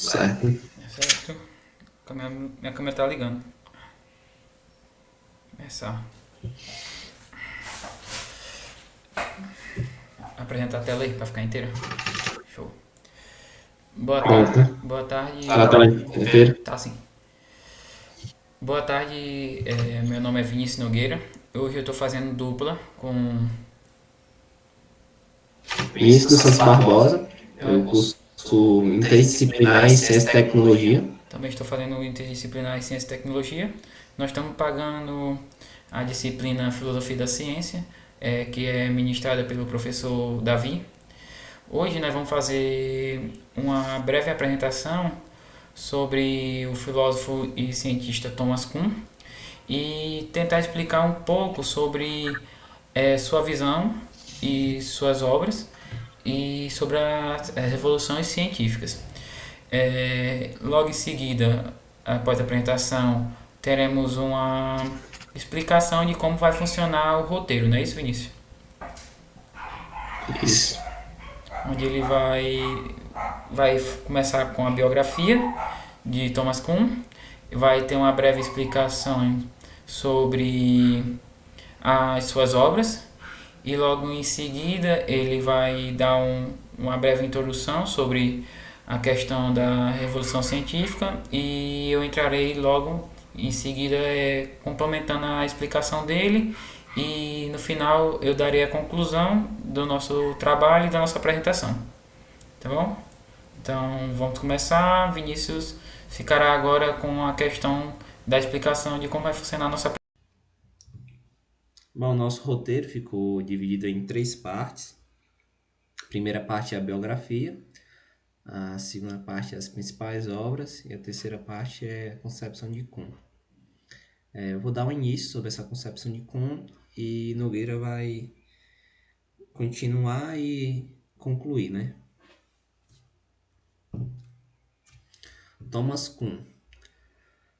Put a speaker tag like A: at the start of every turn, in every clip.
A: Certo.
B: Certo? Minha câmera tá ligando. Começar. Apresentar a tela aí pra ficar inteira. Show. Boa tarde.
A: Pronto.
B: Boa
A: Tá na
B: tarde.
A: tela inteira.
B: Tá sim. Boa tarde, meu nome é Vinícius Nogueira. Hoje eu tô fazendo dupla com.
A: Vinícius dos Santos Barbosa. Eu curso interdisciplinar em Ciência e Tecnologia.
B: Também estou fazendo interdisciplinar em Ciência e Tecnologia. Nós estamos pagando a disciplina Filosofia da Ciência, que é ministrada pelo professor Davi. Hoje nós vamos fazer uma breve apresentação sobre o filósofo e cientista Thomas Kuhn e tentar explicar um pouco sobre sua visão e suas obras e sobre as revoluções científicas. Logo em seguida, após a apresentação, teremos uma explicação de como vai funcionar o roteiro, não é isso, Vinícius?
A: Isso.
B: Onde ele vai começar com a biografia de Thomas Kuhn, vai ter uma breve explicação sobre as suas obras e logo em seguida ele vai dar uma breve introdução sobre a questão da revolução científica e eu entrarei logo em seguida complementando a explicação dele e no final eu darei a conclusão do nosso trabalho e da nossa apresentação, tá bom? Então vamos começar. Vinícius ficará agora com a questão da explicação de como vai funcionar a nossa.
A: Bom, o nosso roteiro ficou dividido em três partes. A primeira parte é a biografia, a segunda parte é as principais obras e a terceira parte é a concepção de Kuhn. Eu vou dar um início sobre essa concepção de Kuhn e Nogueira vai continuar e concluir, né? Thomas Kuhn.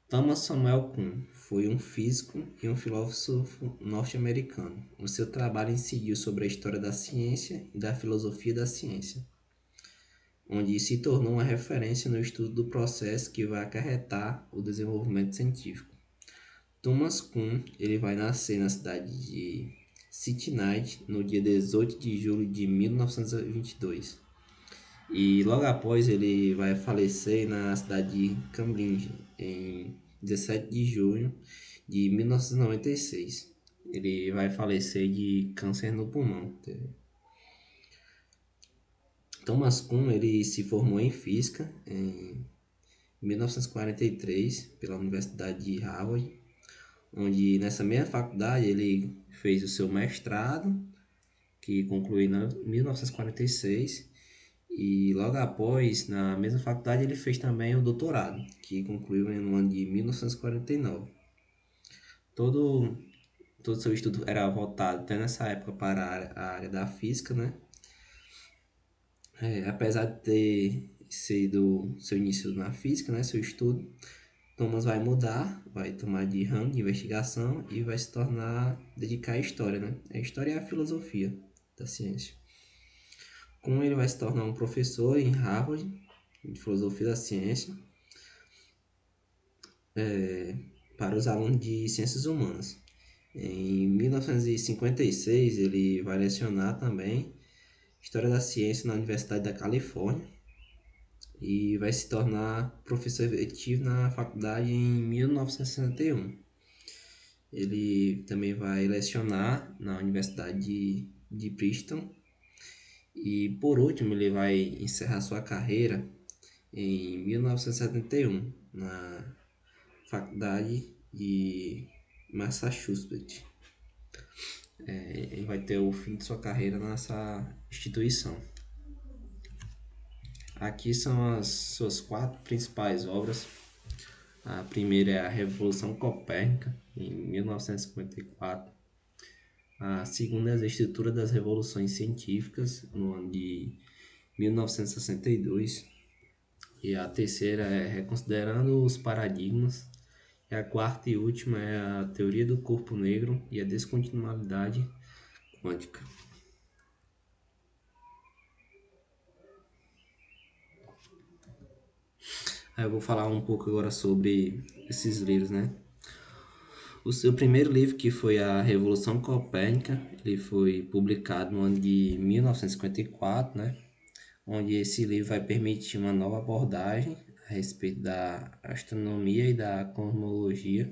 A: Thomas Samuel Kuhn foi um físico e um filósofo norte-americano. O seu trabalho incidiu sobre a história da ciência e da filosofia da ciência, onde se tornou uma referência no estudo do processo que vai acarretar o desenvolvimento científico. Thomas Kuhn ele vai nascer na cidade de Cincinnati no dia 18 de julho de 1922 e logo após ele vai falecer na cidade de Cambridge em 17 de junho de 1996. Ele vai falecer de câncer no pulmão. Thomas Kuhn ele se formou em física em 1943 pela Universidade de Harvard, onde nessa mesma faculdade ele fez o seu mestrado, que concluiu em 1946, e logo após, na mesma faculdade, ele fez também o doutorado, que concluiu no ano de 1949. Todo, todo seu estudo era voltado até nessa época para a área da física, né? Apesar de ter sido seu início na física, né, seu estudo, Thomas vai mudar, vai tomar de ramo de investigação e vai se tornar, dedicar à história, né? A história é a filosofia da ciência. Com ele vai se tornar um professor em Harvard, de filosofia da ciência, para os alunos de ciências humanas. Em 1956, ele vai lecionar também História da Ciência na Universidade da Califórnia e vai se tornar professor efetivo na faculdade em 1961. Ele também vai lecionar na Universidade de Princeton e, por último, ele vai encerrar sua carreira em 1971 na Faculdade de Massachusetts. Ele vai ter o fim de sua carreira nessa instituição. Aqui são as suas quatro principais obras. A primeira é a Revolução Copérnica, em 1954. A segunda é a Estrutura das Revoluções Científicas, no ano de 1962. E a terceira é Reconsiderando os Paradigmas. E a quarta e última é a Teoria do Corpo Negro e a Descontinuidade Quântica. Aí eu vou falar um pouco agora sobre esses livros, né? O seu primeiro livro, que foi A Revolução Copérnica, ele foi publicado no ano de 1954, né? Onde esse livro vai permitir uma nova abordagem a respeito da astronomia e da cosmologia.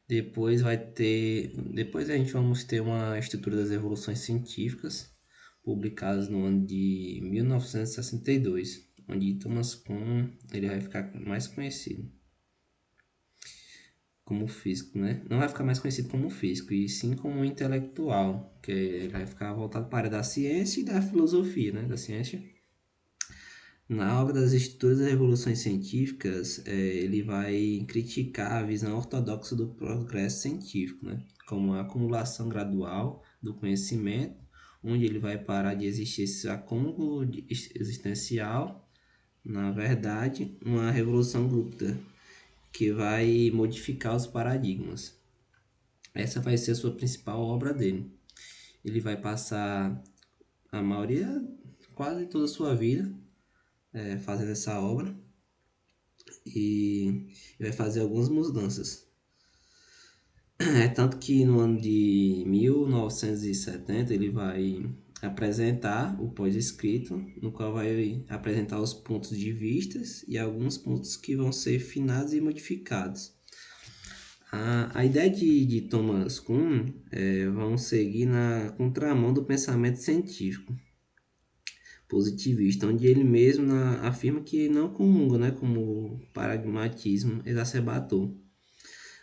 A: Depois a gente vamos ter uma estrutura das evoluções científicas, publicadas no ano de 1962, onde Thomas Kuhn ele vai ficar mais conhecido como físico, né? Não vai ficar mais conhecido como físico, e sim como intelectual, que ele vai ficar voltado para a área da ciência e da filosofia, né? Da ciência. Na obra das Estruturas das Revoluções Científicas, ele vai criticar a visão ortodoxa do progresso científico, né? Como a acumulação gradual do conhecimento, onde ele vai parar de existir esse acúmulo existencial, na verdade, uma revolução abrupta, que vai modificar os paradigmas. Essa vai ser a sua principal obra dele. Ele vai passar a maioria, quase toda a sua vida, fazendo essa obra, e vai fazer algumas mudanças. É tanto que no ano de 1970 ele vai apresentar o pós-escrito, no qual vai apresentar os pontos de vistas e alguns pontos que vão ser finados e modificados. A ideia de Thomas Kuhn vão seguir na contramão do pensamento científico positivista, onde ele mesmo afirma que não comunga, né, como o pragmatismo exacerbador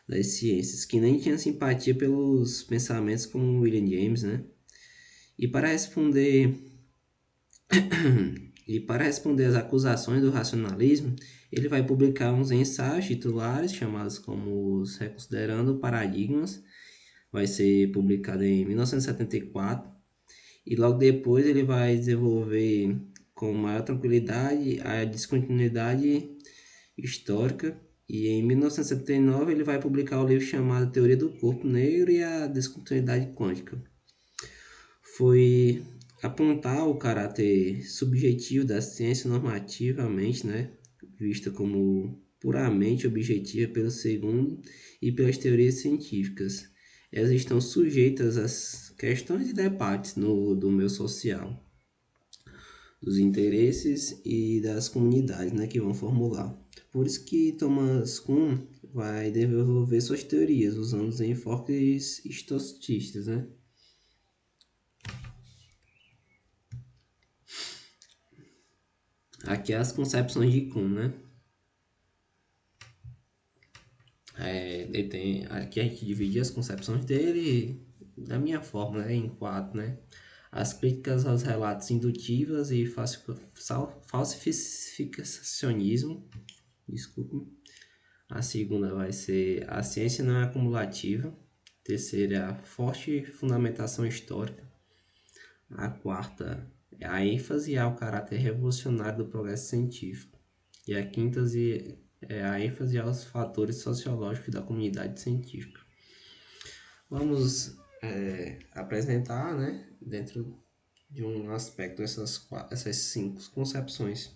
A: das ciências, que nem tinha simpatia pelos pensamentos como William James, né? E para responder às acusações do racionalismo, ele vai publicar uns ensaios titulares chamados como os Reconsiderando Paradigmas. Vai ser publicado em 1974 e logo depois ele vai desenvolver com maior tranquilidade a descontinuidade histórica, e em 1979 ele vai publicar o livro chamado Teoria do Corpo Negro e a Descontinuidade Quântica. Foi apontar o caráter subjetivo da ciência normativamente, né, vista como puramente objetiva pelo segundo e pelas teorias científicas. Elas estão sujeitas às questões e debates do meio social, dos interesses e das comunidades, né, que vão formular. Por isso que Thomas Kuhn vai desenvolver suas teorias usando os enfoques historicistas, né? Aqui as concepções de Kuhn, né? Aqui a gente divide as concepções dele da minha forma, né, em quatro, né? As críticas aos relatos indutivas e falsificacionismo. Desculpa. A segunda vai ser a ciência não é acumulativa. Terceira, a forte fundamentação histórica. A quarta é a ênfase ao caráter revolucionário do progresso científico. E a quinta é a ênfase aos fatores sociológicos da comunidade científica. Vamos apresentar, né, dentro de um aspecto essas cinco concepções.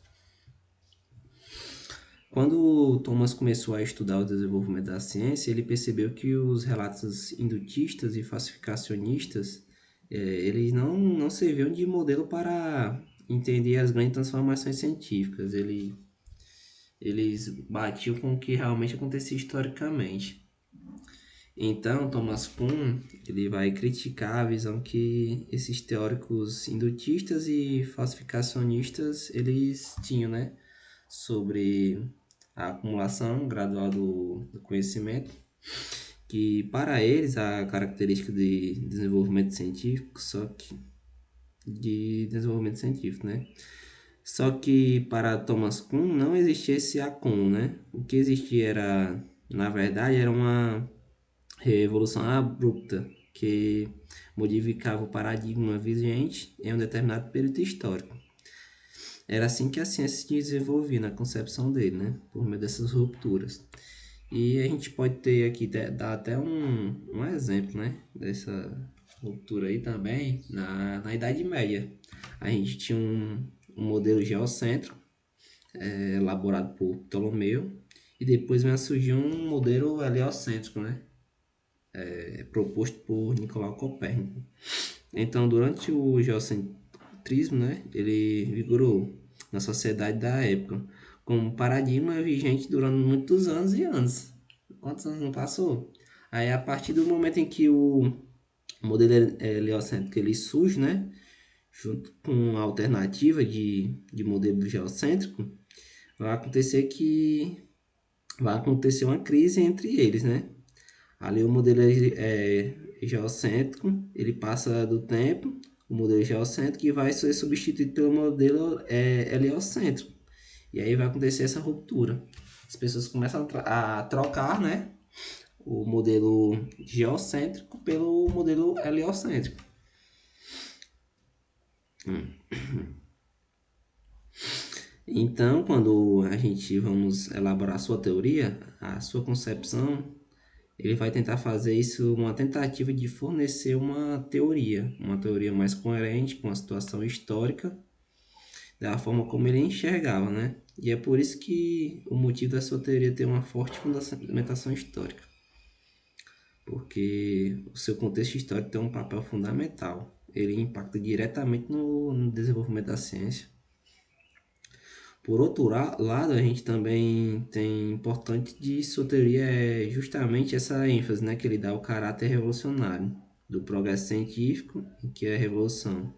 A: Quando Thomas começou a estudar o desenvolvimento da ciência, ele percebeu que os relatos indutistas e falsificacionistas eles não serviam de modelo para entender as grandes transformações científicas. Eles batiam com o que realmente acontecia historicamente. Então, Thomas Kuhn ele vai criticar a visão que esses teóricos indutistas e falsificacionistas eles tinham, né, sobre a acumulação gradual do conhecimento, que para eles a característica de desenvolvimento científico, né? Só que para Thomas Kuhn não existia esse acúmulo, né? O que existia na verdade, era uma revolução abrupta que modificava o paradigma vigente em um determinado período histórico. Era assim que a ciência se desenvolvia na concepção dele, né? Por meio dessas rupturas. E a gente pode ter aqui, dar até um exemplo, né? Dessa ruptura aí também na Idade Média. A gente tinha um modelo geocêntrico, elaborado por Ptolomeu, e depois vai surgir um modelo heliocêntrico, né? Proposto por Nicolau Copérnico. Então, durante o geocentrismo, né, ele vigorou na sociedade da época, como um paradigma vigente durante muitos anos e anos. Quantos anos não passou? Aí, a partir do momento em que o modelo heliocêntrico ele surge, né, junto com a alternativa de modelo geocêntrico, vai acontecer que vai acontecer uma crise entre eles, né? Ali o modelo geocêntrico, ele passa do tempo, o modelo geocêntrico, e vai ser substituído pelo modelo heliocêntrico. E aí vai acontecer essa ruptura. As pessoas começam a trocar, né, o modelo geocêntrico pelo modelo heliocêntrico. Então, quando a gente vamos elaborar a sua teoria, a sua concepção, ele vai tentar fazer isso, uma tentativa de fornecer uma teoria mais coerente com a situação histórica, da forma como ele enxergava, né? E é por isso que o motivo da sua teoria ter uma forte fundamentação histórica, porque o seu contexto histórico tem um papel fundamental, ele impacta diretamente no desenvolvimento da ciência. Por outro lado, a gente também tem importante de sua teoria é justamente essa ênfase, né, que ele dá ao caráter revolucionário do progresso científico, que é a revolução.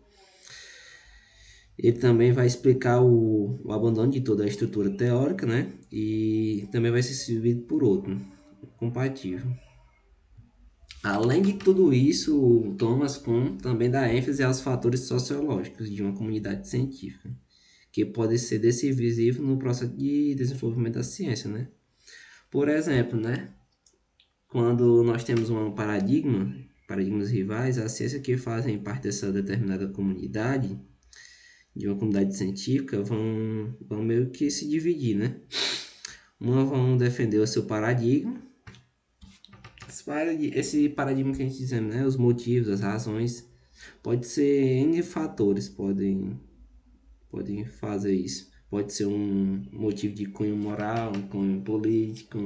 A: Ele também vai explicar o abandono de toda a estrutura teórica, né, e também vai ser servido por outro, compatível. Além de tudo isso, o Thomas Kuhn também dá ênfase aos fatores sociológicos de uma comunidade científica, que pode ser decisivo no processo de desenvolvimento da ciência, né? Por exemplo, né? Quando nós temos um paradigmas rivais, a ciência que fazem parte dessa determinada comunidade, de uma comunidade científica, vão meio que se dividir, né? Uma vão defender o seu paradigma, esse paradigma que a gente diz, né? Os motivos, as razões, pode ser N fatores, podem fazer isso. Pode ser um motivo de cunho moral, um cunho político,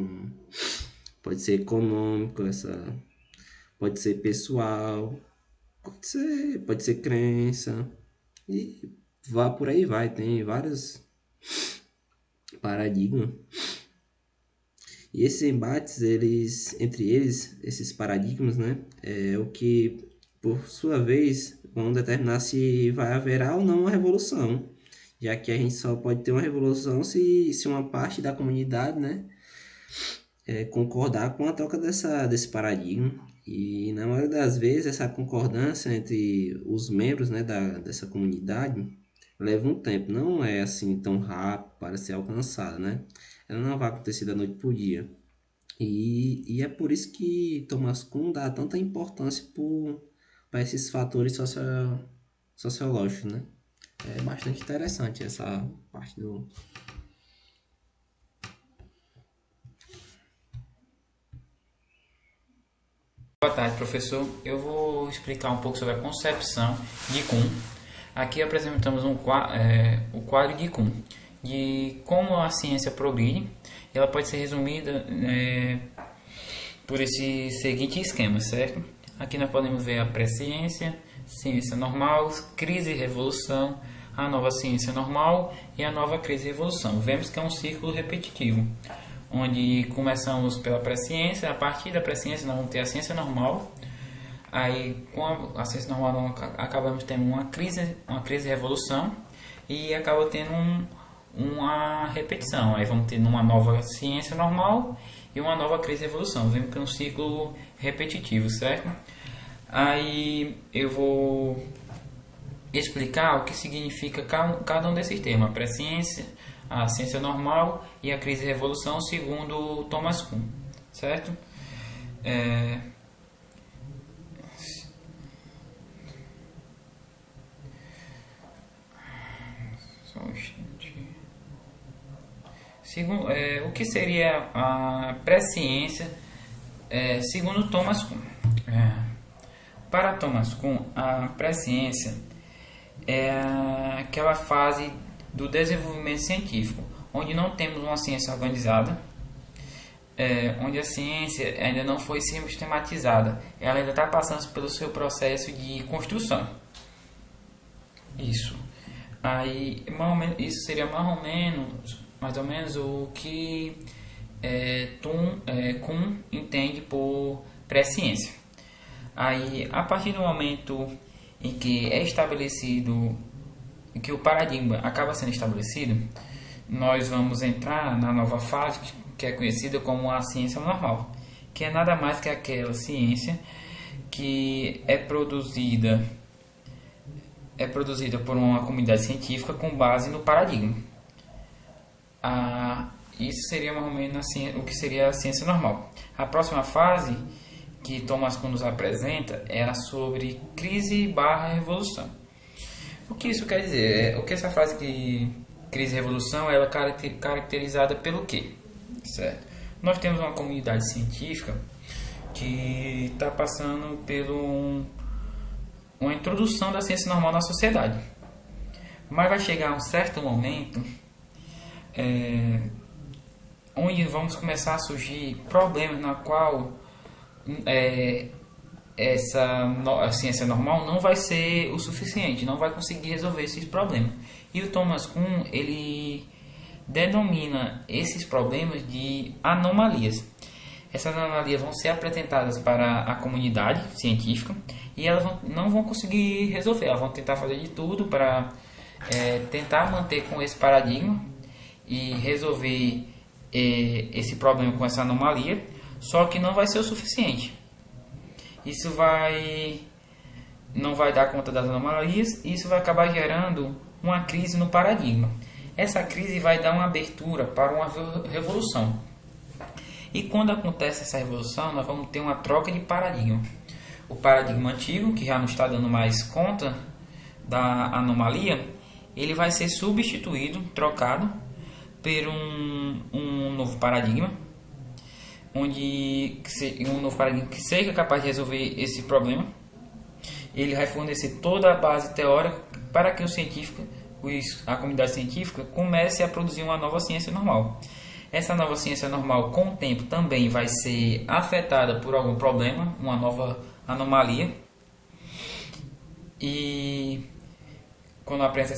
A: pode ser econômico, pode ser pessoal, pode ser crença, e por aí vai, tem vários paradigmas. E esses embates, entre eles, esses paradigmas, né, é o que, por sua vez, vão determinar se vai haverá ou não uma revolução, já que a gente só pode ter uma revolução se uma parte da comunidade, né, concordar com a troca desse paradigma. E na maioria das vezes essa concordância entre os membros, né, dessa comunidade leva um tempo, não é assim tão rápido para ser alcançada, né? Ela não vai acontecer da noite para o dia. E é por isso que Thomas Kuhn dá tanta importância para esses fatores sociológicos, né? É bastante interessante essa parte do...
B: Boa tarde, professor. Eu vou explicar um pouco sobre a concepção de Kuhn. Aqui apresentamos o quadro de Kuhn, de como a ciência progride. Ela pode ser resumida por esse seguinte esquema, certo? Aqui nós podemos ver a pré-ciência, ciência normal, crise e revolução, a nova ciência normal e a nova crise e revolução. Vemos que é um círculo repetitivo, onde começamos pela pré-ciência, a partir da pré-ciência nós vamos ter a ciência normal, aí com a ciência normal acabamos tendo uma crise e revolução, e acaba tendo uma repetição, aí vamos ter uma nova ciência normal e uma nova crise e revolução. Vemos que é um ciclo repetitivo, certo? Aí eu vou explicar o que significa cada um desses termos, a pré-ciência, a ciência normal e a crise e revolução, segundo Thomas Kuhn, certo? Só um instante. O que seria a pré-ciência segundo Thomas Kuhn? Para Thomas Kuhn, a pré-ciência é aquela fase do desenvolvimento científico, onde não temos uma ciência organizada, onde a ciência ainda não foi sistematizada, ela ainda está passando pelo seu processo de construção. Isso. Aí, isso seria mais ou menos o que Kuhn entende por pré-ciência. Aí, a partir do momento em que é estabelecido, em que o paradigma acaba sendo estabelecido, nós vamos entrar na nova fase que é conhecida como a ciência normal, que é nada mais que aquela ciência que é produzida por uma comunidade científica com base no paradigma. Isso seria mais ou menos assim, o que seria a ciência normal. A próxima fase que Thomas Kuhn nos apresenta é a sobre crise/revolução. O que isso quer dizer? O que essa fase de crise-revolução ela é caracterizada pelo quê? Certo? Nós temos uma comunidade científica que está passando por uma introdução da ciência normal na sociedade. Mas vai chegar um certo momento onde vamos começar a surgir problemas na qual a ciência normal não vai ser o suficiente, não vai conseguir resolver esses problemas. E o Thomas Kuhn, ele denomina esses problemas de anomalias. Essas anomalias vão ser apresentadas para a comunidade científica e elas não vão conseguir resolver. Elas vão tentar fazer de tudo para tentar manter com esse paradigma e resolver esse problema com essa anomalia, só que não vai ser o suficiente. Isso não vai dar conta das anomalias e isso vai acabar gerando uma crise no paradigma. Essa crise vai dar uma abertura para uma revolução. E quando acontece essa revolução, nós vamos ter uma troca de paradigma. O paradigma antigo, que já não está dando mais conta da anomalia, ele vai ser substituído, trocado por um novo paradigma, um novo paradigma que seja capaz de resolver esse problema. Ele vai fornecer toda a base teórica para que a comunidade científica comece a produzir uma nova ciência normal. Essa nova ciência normal, com o tempo, também vai ser afetada por algum problema, uma nova anomalia. E quando apresenta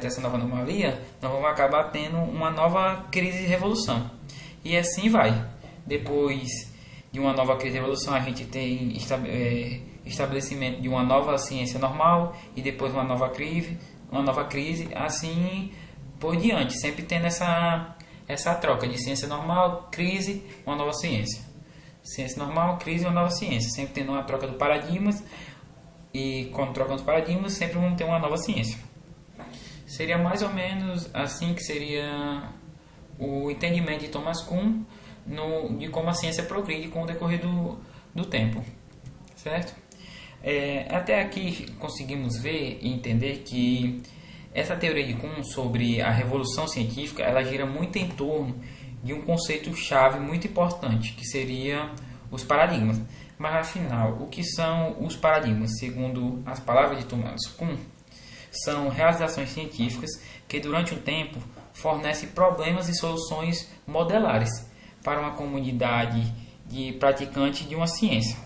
B: essa nova anomalia, nós vamos acabar tendo uma nova crise de revolução. E assim vai. Depois de uma nova crise de revolução, a gente tem estabelecimento de uma nova ciência normal e depois uma nova crise, assim por diante, sempre tendo essa troca de ciência normal, crise, uma nova ciência. Ciência normal, crise, uma nova ciência, sempre tendo uma troca de paradigmas e quando trocamos paradigmas, sempre vamos ter uma nova ciência. Seria mais ou menos assim que seria o entendimento de Thomas Kuhn de como a ciência progride com o decorrer do tempo, certo? Até aqui conseguimos ver e entender que essa teoria de Kuhn sobre a revolução científica ela gira muito em torno de um conceito-chave muito importante, que seria os paradigmas. Mas afinal, o que são os paradigmas? Segundo as palavras de Thomas Kuhn, são realizações científicas que durante um tempo fornecem problemas e soluções modelares para uma comunidade de praticantes de uma ciência.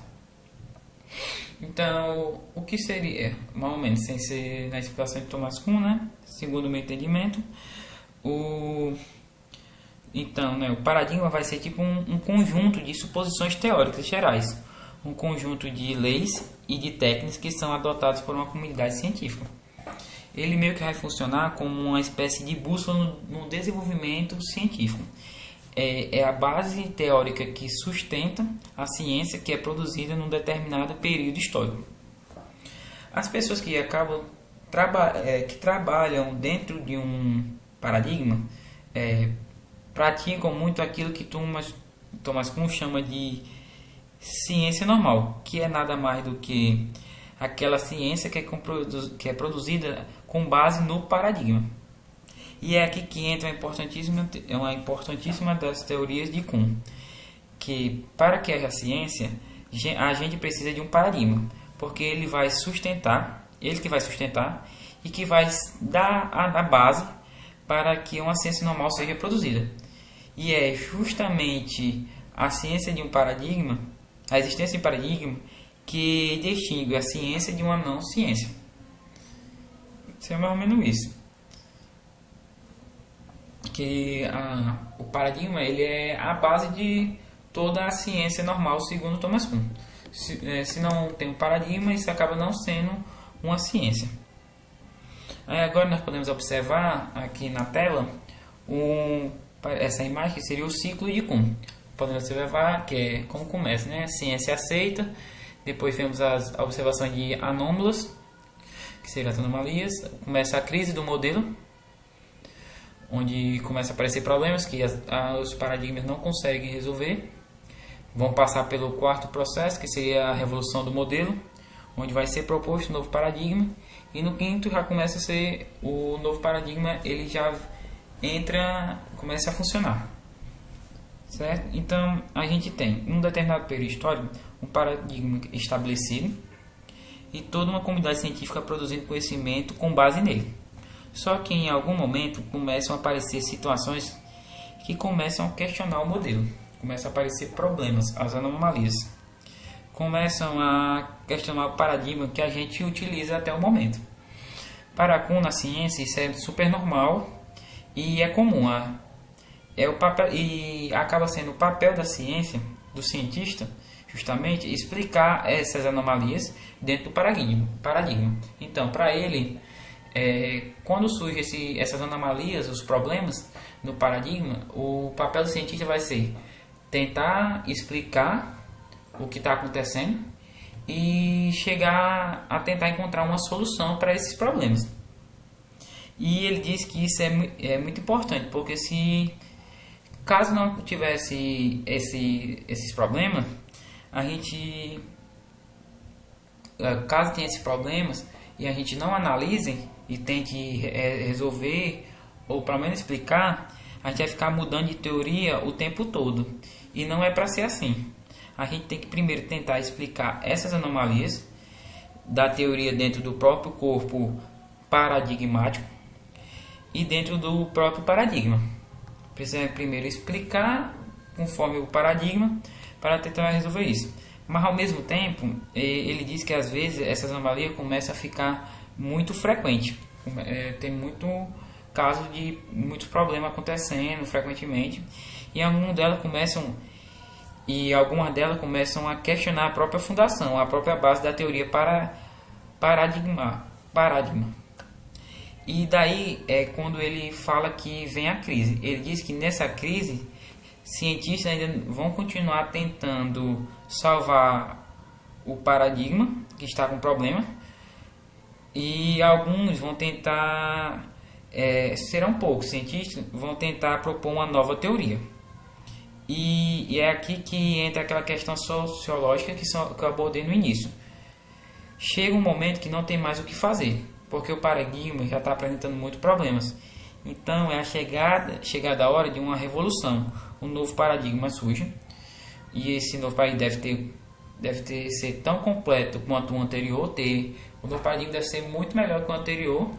B: Então, o que seria, mais ou menos, sem ser na explicação de Thomas Kuhn, né? Segundo o meu entendimento, o paradigma vai ser tipo um conjunto de suposições teóricas gerais, um conjunto de leis e de técnicas que são adotadas por uma comunidade científica. Ele meio que vai funcionar como uma espécie de bússola no desenvolvimento científico. É a base teórica que sustenta a ciência que é produzida num determinado período histórico. As pessoas que que trabalham dentro de um paradigma praticam muito aquilo que Thomas Kuhn chama de ciência normal, que é nada mais do que aquela ciência que é produzida com base no paradigma. E é aqui que entra uma importantíssima das teorias de Kuhn, que para que haja ciência, a gente precisa de um paradigma, porque ele que vai sustentar e que vai dar a base para que uma ciência normal seja produzida. E é justamente a ciência de um paradigma, a existência de um paradigma, que distingue a ciência de uma não ciência. Isso é mais ou menos isso. O paradigma ele é a base de toda a ciência normal, segundo Thomas Kuhn. Se não tem um paradigma, isso acaba não sendo uma ciência. Agora nós podemos observar aqui na tela essa imagem que seria o ciclo de Kuhn. Podemos observar que é como começa, né? A ciência aceita, depois vemos as observações de anômalas, que seriam as anomalias, começa a crise do modelo, onde começa a aparecer problemas que os paradigmas não conseguem resolver. Vão passar pelo quarto processo, que seria a revolução do modelo, onde vai ser proposto um novo paradigma, e no quinto já começa a ser o novo paradigma, ele já começa a funcionar. Certo? Então, a gente tem, em um determinado período histórico, um paradigma estabelecido e toda uma comunidade científica produzindo conhecimento com base nele. Só que em algum momento começam a aparecer situações que começam a questionar o modelo. Começam a aparecer problemas, as anomalias. Começam a questionar o paradigma que a gente utiliza até o momento. Para Kuhn, na ciência, isso é super normal e é comum. E acaba sendo o papel da ciência, do cientista, justamente explicar essas anomalias dentro do paradigma. Então, para ele, quando surgem essas anomalias, os problemas no paradigma, o papel do cientista vai ser tentar explicar o que está acontecendo e chegar a tentar encontrar uma solução para esses problemas. E ele diz que isso é muito importante, porque caso não tivesse esses problemas, caso tenha esses problemas e a gente não analise e tente resolver ou pelo menos explicar, a gente vai ficar mudando de teoria o tempo todo. E não é para ser assim. A gente tem que primeiro tentar explicar essas anomalias da teoria dentro do próprio corpo paradigmático e dentro do próprio paradigma. Precisa primeiro explicar conforme o paradigma para tentar resolver isso. Mas ao mesmo tempo, ele diz que às vezes essas anomalias começam a ficar muito frequentes. Tem muito caso de muitos problemas acontecendo frequentemente e algumas delas começam a questionar a própria fundação, a própria base da teoria paradigma. E daí é quando ele fala que vem a crise. Ele diz que nessa crise, cientistas ainda vão continuar tentando salvar o paradigma que está com problema, e alguns vão tentar, serão poucos cientistas, vão tentar propor uma nova teoria. E é aqui que entra aquela questão sociológica que eu abordei no início. Chega um momento que não tem mais o que fazer, porque o paradigma já está apresentando muitos problemas. Então é chegada a hora de uma revolução. Um novo paradigma surge, e esse novo paradigma deve ser tão completo quanto o anterior. O novo paradigma deve ser muito melhor que o anterior,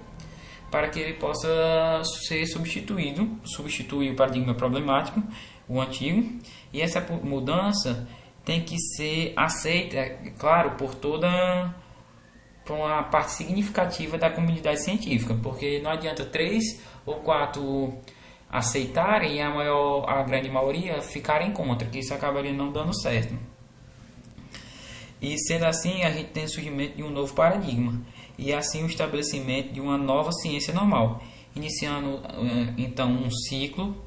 B: para que ele possa ser substituir o paradigma problemático, o antigo, e essa mudança tem que ser aceita, claro, por uma parte significativa da comunidade científica, porque não adianta 3 ou 4 aceitarem e a grande maioria ficarem contra, que isso acabaria não dando certo. E sendo assim, a gente tem o surgimento de um novo paradigma e assim o estabelecimento de uma nova ciência normal, iniciando então um ciclo.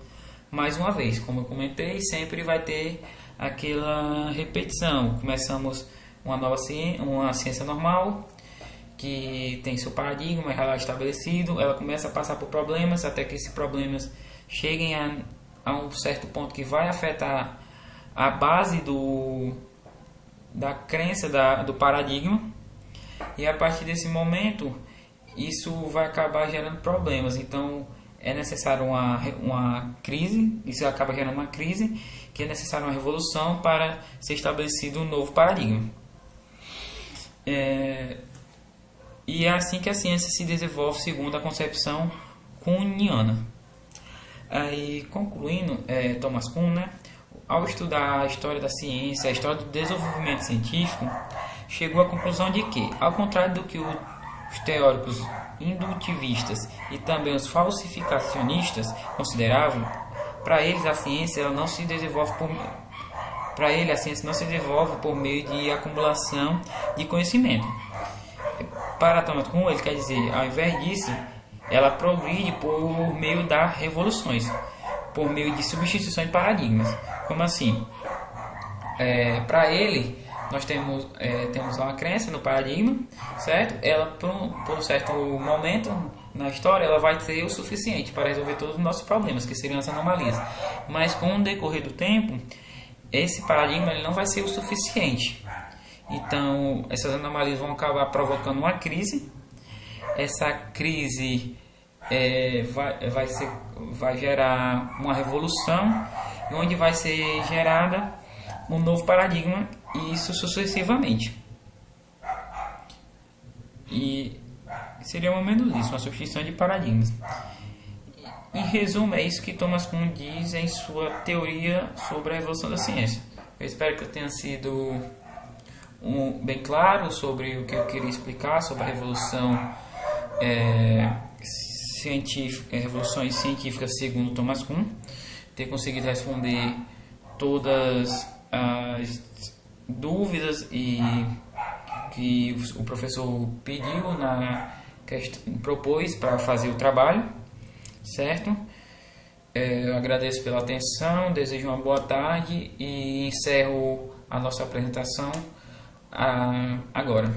B: Mais uma vez, como eu comentei, sempre vai ter aquela repetição. Começamos uma ciência normal, que tem seu paradigma já estabelecido, ela começa a passar por problemas, até que esses problemas cheguem a um certo ponto que vai afetar a base da crença do paradigma, e a partir desse momento isso vai acabar gerando problemas. Então é necessário uma crise, isso acaba gerando uma crise, que é necessário uma revolução para ser estabelecido um novo paradigma. E é assim que a ciência se desenvolve segundo a concepção kuhniana. Aí, concluindo, Thomas Kuhn, né, ao estudar a história da ciência, a história do desenvolvimento científico, chegou à conclusão de que, ao contrário do que os teóricos indutivistas e também os falsificacionistas consideravam, para eles a ciência ela não se desenvolve por meio de acumulação de conhecimento. Para Thomas Kuhn, ele quer dizer, ao invés disso, ela progride por meio das revoluções, por meio de substituição de paradigmas. Como assim? Para ele, nós temos uma crença no paradigma, certo? Ela, por um certo momento na história, ela vai ser o suficiente para resolver todos os nossos problemas, que seriam as anomalias. Mas com o decorrer do tempo, esse paradigma ele não vai ser o suficiente. Então, essas anomalias vão acabar provocando uma crise. Essa crise vai gerar uma revolução, onde vai ser gerada um novo paradigma, e isso sucessivamente. E seria mais ou menos isso, uma substituição de paradigmas. Em resumo, é isso que Thomas Kuhn diz em sua teoria sobre a evolução da ciência. Eu espero que eu tenha sido bem claro sobre o que eu queria explicar sobre a revolução científica, revoluções científicas segundo Thomas Kuhn, ter conseguido responder todas as dúvidas e que o professor pediu propôs para fazer o trabalho, certo? Eu agradeço pela atenção, desejo uma boa tarde e encerro a nossa apresentação agora.